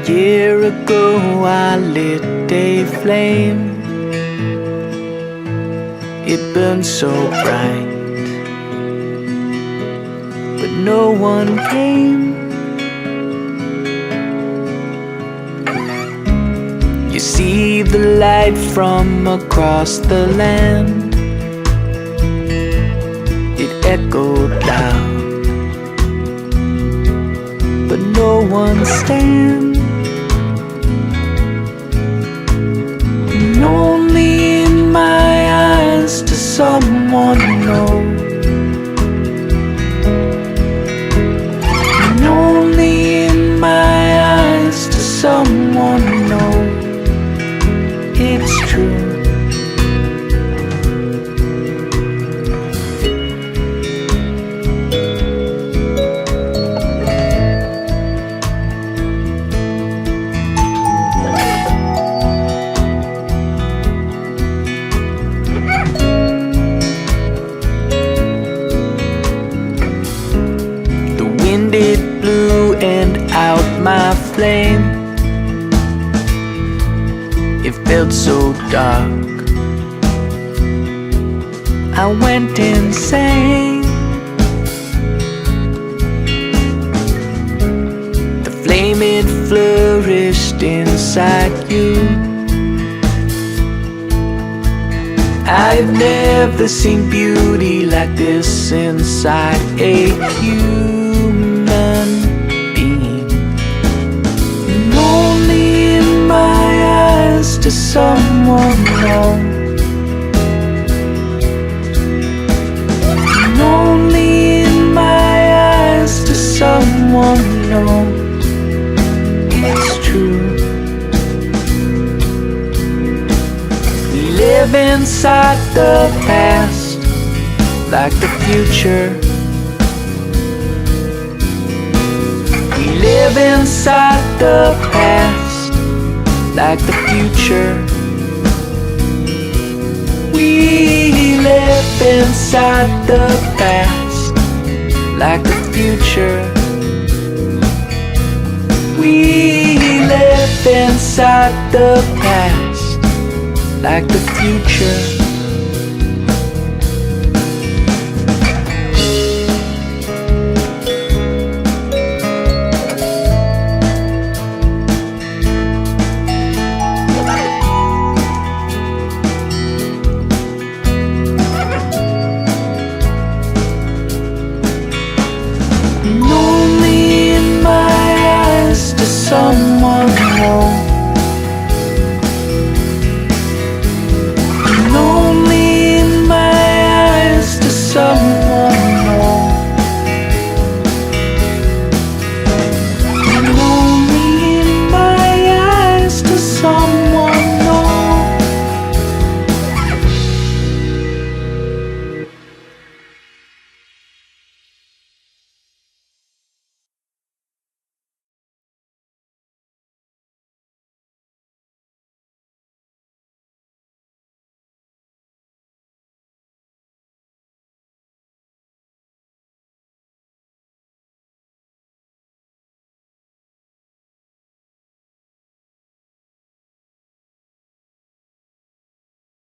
year ago I lit a flame. It burned so bright, but no one came. You see the light from across the land. It echoed loud, but no one stands. And only in my eyes does someone know. And only in my eyes does someone know it's true. It blew and out my flame. It felt so dark, I went insane. The flame, it flourished inside you. I've never seen beauty like this inside a human being. And only in my eyes does someone know. And only in my eyes does someone know it's true. We live inside the past like the future. We live inside the past like the future. We live inside the past like the future. We live inside the past like the future.